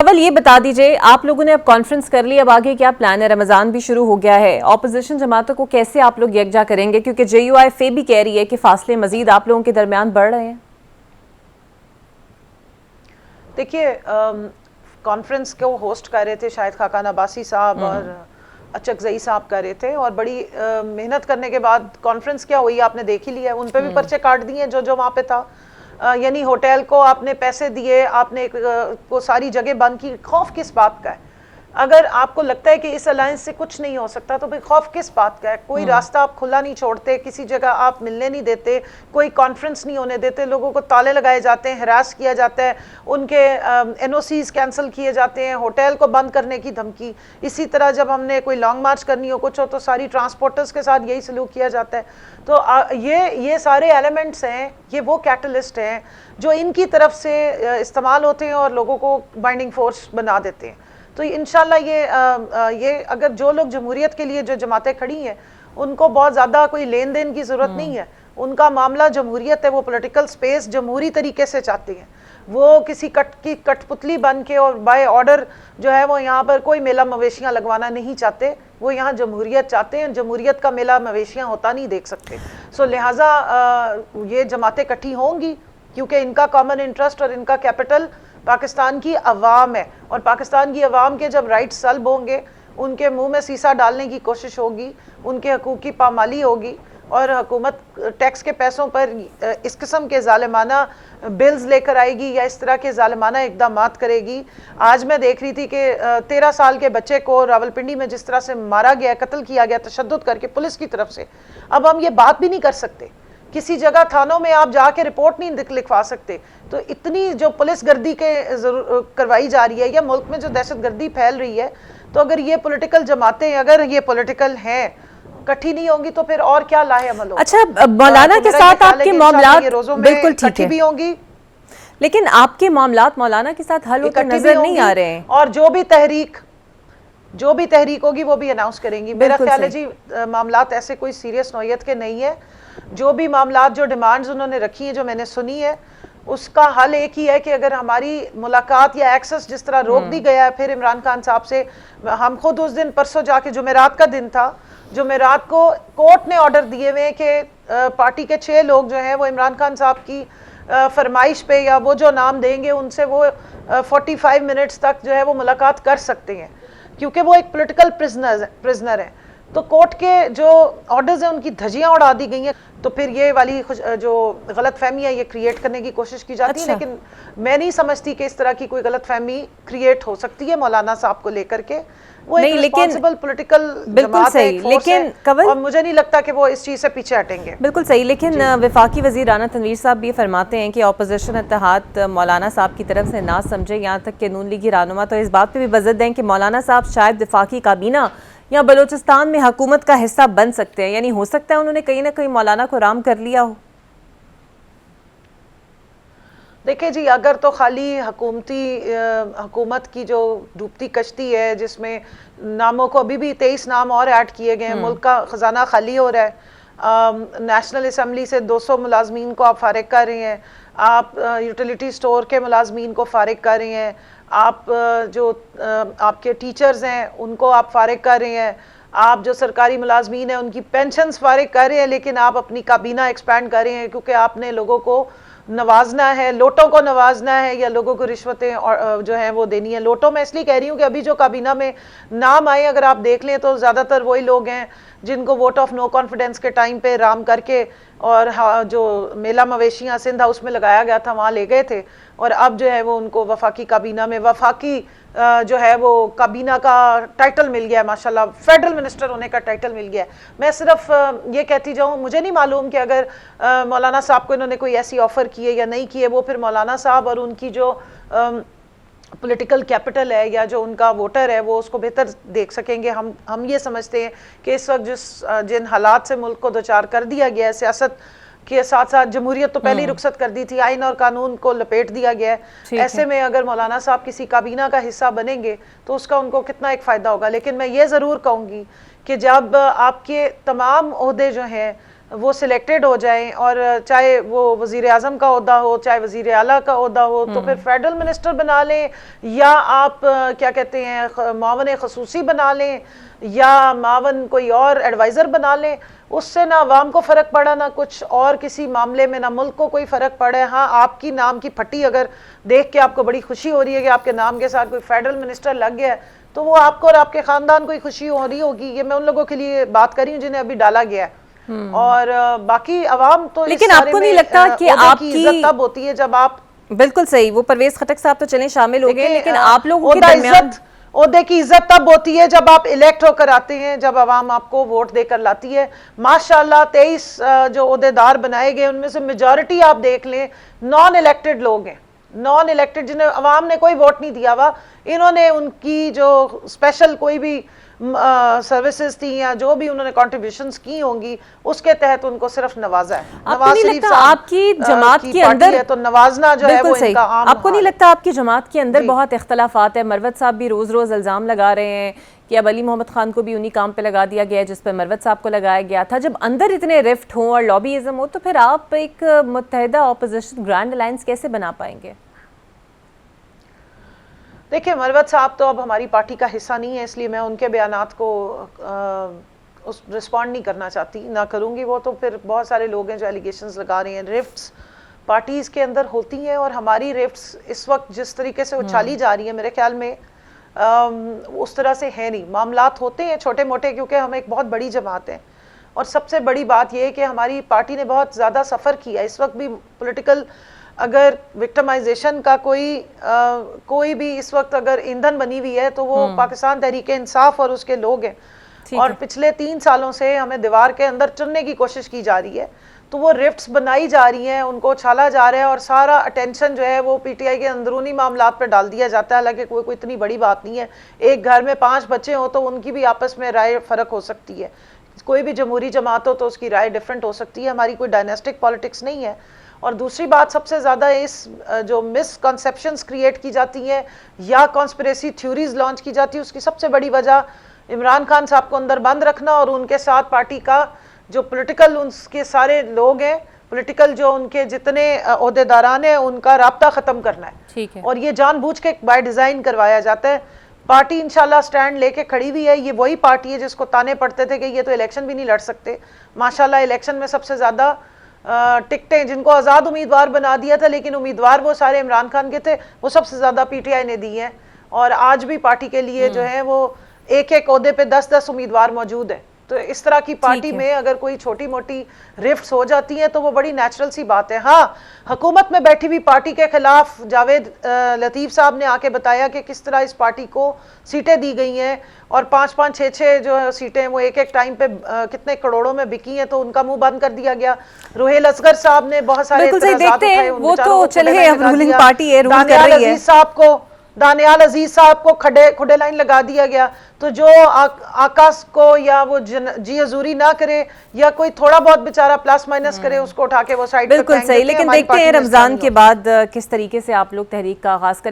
अवल ये बता दीजिए, आप लोगों ने अब कॉन्फ्रेंस कर ली, अब आगे क्या प्लान है? रमजान भी शुरू हो गया है, ऑपोजिशन जमातों को कैसे आप लोग यकजा करेंगे? क्योंकि JUIF भी कह रही है कि फासले मजीद आप लोगों के दरमियान बढ़ रहे हैं। देखिए, कॉन्फ्रेंस को होस्ट कर रहे थे शायद खाकान अब्बासी साहब और अचकजई साहब कर रहे थे, और बड़ी मेहनत करने के बाद कॉन्फ्रेंस क्या हुई आपने देख ही लिया। उन पे भी पर्चे काट दिए जो जो वहाँ पे था। यानी होटल को आपने पैसे दिए, आपने को सारी जगह बंद की। खौफ किस बात का है? अगर आपको लगता है कि इस अलायंस से कुछ नहीं हो सकता तो भाई खौफ किस बात का है? कोई रास्ता आप खुला नहीं छोड़ते, किसी जगह आप मिलने नहीं देते, कोई कॉन्फ्रेंस नहीं होने देते, लोगों को ताले लगाए जाते हैं, हरास किया जाता है, उनके NOCs कैंसिल किए जाते हैं, होटल को बंद करने की धमकी। इसी तरह जब हमने कोई लॉन्ग मार्च करनी हो, कुछ हो, तो सारी ट्रांसपोर्टर्स के साथ यही सलूक किया जाता है। तो ये सारे एलिमेंट्स हैं, ये वो कैटलिस्ट हैं जो इनकी तरफ से इस्तेमाल होते हैं और लोगों को बाइंडिंग फोर्स बना देते हैं। तो इंशाल्लाह ये अगर जो लोग जमहूरियत के लिए जो जमातें खड़ी हैं उनको बहुत ज़्यादा कोई लेन देन की ज़रूरत नहीं है। उनका मामला जमहूरियत है, वो पॉलिटिकल स्पेस जमहूरी तरीके से चाहते हैं। वो किसी कठपुतली बन के और बाय ऑर्डर जो है वो यहाँ पर कोई मेला मवेशियाँ लगवाना नहीं चाहते। वो यहाँ जमहूरियत चाहते हैं। जमहूरियत का मेला मवेशियाँ होता नहीं देख सकते। सो लिहाजा ये जमातें इकट्ठी होंगी क्योंकि इनका कॉमन इंटरेस्ट और इनका कैपिटल पाकिस्तान की अवाम है। और पाकिस्तान की अवाम के जब राइट सल्ब होंगे, उनके मुंह में सीसा डालने की कोशिश होगी, उनके हकूक़ की पामाली होगी और हुकूमत टैक्स के पैसों पर इस किस्म के ज़ालिमाना बिल्स लेकर आएगी या इस तरह के ज़ालिमाना इक़दामात करेगी। आज मैं देख रही थी कि 13 साल के बच्चे को रावलपिंडी में जिस तरह से मारा गया, कत्ल किया गया तशद्दुद करके पुलिस की तरफ से। अब हम ये बात भी नहीं कर सकते, किसी जगह थानों में आप जाके रिपोर्ट नहीं लिखवा सकते। तो इतनी जो पुलिस गर्दी के करवाई जा रही है या मुल्क में जो दहशत गर्दी फैल रही है, तो अगर ये पॉलिटिकल जमातें, अगर ये पॉलिटिकल हैं, इकट्ठी नहीं होंगी तो फिर और क्या लाहे अमल होगा? अच्छा, मौलाना के साथ आपके मामलात बिल्कुल ठीक है, भी होंगी, लेकिन आपके मामलात मौलाना के साथ हल होते नजर नहीं आ रहे हैं। और जो भी तहरीक होगी वो भी अनाउंस करेंगी। मेरा ख्याल है जी मामलात ऐसे कोई सीरियस नौयत के नहीं है। जो भी मामलात, जो डिमांड्स उन्होंने रखी है, जो मैंने सुनी है, उसका हल एक ही है कि अगर हमारी मुलाकात या एक्सेस जिस तरह रोक दी गया है फिर इमरान खान साहब से, हम खुद उस दिन परसों जाके, जुमेरात का दिन था, जुमेरात को कोर्ट ने ऑर्डर दिए हुए कि पार्टी के 6 लोग जो हैं वो इमरान खान साहब की फरमाइश पे या वो जो नाम देंगे उनसे वो 45 मिनट्स तक जो है वो मुलाकात कर सकते हैं, क्योंकि वो एक पॉलिटिकल प्रिजनर है। तो कोर्ट के जो ऑर्डर्स हैं उनकी धज्जियां उड़ा दी गई हैं। तो फिर ये वाली जो गलतफहमी है ये क्रिएट करने की कोशिश की जाती है। लेकिन मैं नहीं समझती कि इस तरह की कोई गलतफहमी क्रिएट हो सकती है मौलाना साहब को लेकर के। वो नहीं, एक रिस्पॉन्सिबल पॉलिटिकल बिल्कुल सही, लेकिन कवल, और मुझे नहीं लगता कि वो इस चीज़ से पीछे हटेंगे। बिल्कुल सही, लेकिन वफाकी वज़ीर राना तनवीर साहब भी फरमाते हैं कि ऑपोजिशन इत्तेहाद मौलाना साहब की तरफ से ना समझे, यहाँ तक कि नून लीगी रहनुमा तो इस बात पे भी बजट दें कि मौलाना साहब शायद वफाकी काबीना या बलूचिस्तान में हुकूमत का हिस्सा बन सकते हैं। यानी हो सकता है उन्होंने कहीं ना कहीं मौलाना को राम कर लिया हो। देखिए जी, अगर तो खाली हुकूमत की जो डूबती कश्ती है जिसमें नामों को अभी भी 23 नाम और ऐड किए गए हैं, मुल्क का खजाना खाली हो रहा है। नेशनल असम्बली से 200 मुलाजमीन को आप फारिग कर रहे हैं, आप यूटिलिटी स्टोर के मुलाजमीन को फारिग कर रहे हैं, आप जो आपके टीचर्स हैं उनको आप फारिग कर रहे हैं, आप जो सरकारी मुलाजमीन हैं उनकी पेंशन्स फारिग कर रहे हैं, लेकिन आप अपनी काबीना एक्सपैंड कर रहे हैं क्योंकि आपने लोगों को नवाजना है, लोटों को नवाजना है या लोगों को रिश्वतें और जो है वो देनी है। लोटों में इसलिए कह रही हूँ कि अभी जो काबीना में नाम आए अगर आप देख लें तो ज़्यादातर वही लोग हैं जिनको वोट ऑफ नो कॉन्फिडेंस के टाइम पे राम करके और जो मेला मवेशियाँ सिंध हाउस में लगाया गया था वहाँ ले गए थे, और अब जो है वो उनको वफाकी काबीना में वफाकी जो है वो काबीना का टाइटल मिल गया है, माशाल्लाह फेडरल मिनिस्टर होने का टाइटल मिल गया है। मैं सिर्फ ये कहती जाऊँ, मुझे नहीं मालूम कि अगर मौलाना साहब को इन्होंने कोई ऐसी ऑफ़र की है या नहीं की है, वो फिर मौलाना साहब और उनकी जो पॉलिटिकल कैपिटल है या जो उनका वोटर है वो उसको बेहतर देख सकेंगे। हम ये समझते हैं कि इस वक्त जिन हालात से मुल्क को दोचार कर दिया गया है, सियासत के साथ साथ जमहूरियत तो पहले ही रुखसत कर दी थी, आइन और कानून को लपेट दिया गया है। ऐसे में अगर मौलाना साहब किसी काबीना का हिस्सा बनेंगे तो उसका उनको कितना एक फ़ायदा होगा। लेकिन मैं ये ज़रूर कहूँगी कि जब आपके तमाम ओहदे जो हैं वो सिलेक्टेड हो जाएं, और चाहे वो वजीर आजम का ओहदा हो, चाहे वजीर आला का ओहदा हो, तो फिर फेडरल मिनिस्टर बना लें, या आप क्या कहते हैं मावन खसूसी बना लें, या मावन कोई और एडवाइज़र बना लें। उससे ना अवाम को फ़र्क पड़ा, ना कुछ और किसी मामले में, ना मुल्क को कोई फ़र्क पड़ा है। हाँ, आपकी नाम की फटी अगर देख के आपको बड़ी खुशी हो रही है कि आपके नाम के साथ कोई फेडरल मिनिस्टर लग गया है, तो वो आपको और आपके ख़ानदान को ही खुशी हो रही होगी। ये मैं उन लोगों के लिए बात कर रही हूँ जिन्हें अभी डाला गया है। और बाकी अवाम तो लेकिन आपको नहीं लगता कि आपकी इज्जत तब होती है जब आप, बिल्कुल सही, वो परवेज खटक साहब तो चलें शामिल हो गए, लेकिन आप लोगों के ओहदे की इज्जत तब होती है जब आप इलेक्ट होकर आते हैं, जब आवाम आपको वोट देकर लाती है। माशाल्लाह 23 जो ओहदेदार बनाए गए उनमें से मेजॉरिटी आप देख लें नॉन इलेक्टेड लोग हैं, नॉन इलेक्टेड, जिन्हें अवाम ने कोई वोट नहीं दिया हुआ। इन्होंने उनकी जो स्पेशल कोई भी सर्विसेज थी या जो भी उन्होंने कॉन्ट्रीब्यूशंस की होंगी उसके तहत उनको सिर्फ नवाजा है। नवाज शरीफ साहब आपकी जमात के अंदर है, तो नवाजना जो है वो इनका आम। आपको नहीं लगता आपकी जमात के अंदर बहुत इख्तलाफात है? मरवत साहब भी रोज रोज इल्जाम लगा रहे हैं कि अब अली मोहम्मद खान को भी उन्हीं काम पे लगा दिया गया है जिस पर मरवत साहब को लगाया गया था। जब अंदर इतने रिफ्ट हों और लॉबीइज्म हो, तो फिर आप एक मुत्तहिदा ऑपोजिशन ग्रैंड अलायंस कैसे बना पाएंगे? देखिए, मरवत साहब तो अब हमारी पार्टी का हिस्सा नहीं है, इसलिए मैं उनके बयानात को उस रिस्पॉन्ड नहीं करना चाहती, ना करूँगी। वो तो फिर बहुत सारे लोग हैं जो एलिगेशंस लगा रहे हैं। रिफ्ट्स पार्टीज़ के अंदर होती हैं, और हमारी रिफ्ट्स इस वक्त जिस तरीके से उछाली जा रही है मेरे ख्याल में उस तरह से है नहीं। मामलात होते हैं छोटे मोटे, क्योंकि हम एक बहुत बड़ी जमात है, और सबसे बड़ी बात यह है कि हमारी पार्टी ने बहुत ज़्यादा सफ़र किया। इस वक्त भी पॉलिटिकल अगर विक्टिमाइजेशन का कोई भी इस वक्त अगर ईंधन बनी हुई है तो वो पाकिस्तान तहरीक इंसाफ और उसके लोग हैं। और पिछले 3 सालों से हमें दीवार के अंदर चुनने की कोशिश की जा रही है, तो वो रिफ्ट्स बनाई जा रही हैं, उनको छाला जा रहा है, और सारा अटेंशन जो है वो पीटीआई के अंदरूनी मामलात पर डाल दिया जाता है। हालांकि कोई इतनी बड़ी बात नहीं है। एक घर में 5 बच्चे हो तो उनकी भी आपस में राय फ़र्क हो सकती है। कोई भी जमहूरी जमात हो तो उसकी राय डिफरेंट हो सकती है। हमारी कोई डायनेस्टिक पॉलिटिक्स नहीं है। और दूसरी बात, सबसे ज़्यादा इस जो मिसकंसेप्शंस क्रिएट की जाती हैं या कॉन्स्पिरेसी थ्योरीज लॉन्च की जाती है, उसकी सबसे बड़ी वजह इमरान खान साहब को अंदर बंद रखना और उनके साथ पार्टी का जो पॉलिटिकल उनके सारे लोग हैं, पॉलिटिकल जो उनके जितने ओहदेदारान हैं, उनका राब्ता ख़त्म करना है। ठीक है। और ये जानबूझ के बाय डिज़ाइन करवाया जाता है। पार्टी इंशाल्लाह स्टैंड लेके खड़ी हुई है। ये वही पार्टी है जिसको ताने पड़ते थे कि ये तो इलेक्शन भी नहीं लड़ सकते। माशाल्लाह इलेक्शन में सबसे ज़्यादा टिकटें जिनको आज़ाद उम्मीदवार बना दिया था, लेकिन उम्मीदवार वो सारे इमरान खान के थे, वो सबसे ज़्यादा पीटीआई ने दी हैं। और आज भी पार्टी के लिए जो है वो एक ओहदे पे 10-10 उम्मीदवार मौजूद है। तो इस तरह की पार्टी में अगर कोई छोटी मोटी रिफ्ट्स हो जाती हैं तो वो बड़ी नेचुरल सी बात है। हाँ, हुकूमत में बैठी हुई पार्टी के खिलाफ जावेद लतीफ़ साहब ने आके बताया कि किस तरह इस पार्टी को सीटें दी गई हैं, और 5-5, 6-6 जो सीटें वो एक टाइम पे कितने करोड़ों में बिकी हैं, तो उनका मुंह बंद कर दिया गया। रुहेल असगर साहब ने बहुत सारे देखते हैं, वो तो चले अब रूलिंग पार्टी है, रूल कर रही है। दानियाल अजीज साहब को खुडे लाइन लगा दिया गया। तो जो आकाश को या वो जी हजूरी ना करे या कोई थोड़ा बहुत बेचारा प्लस माइनस करे, उसको उठा के वो साइड। बिल्कुल सही, लेकिन देखते हैं रमजान के बाद किस तरीके से आप लोग तहरीक का आगाज करें।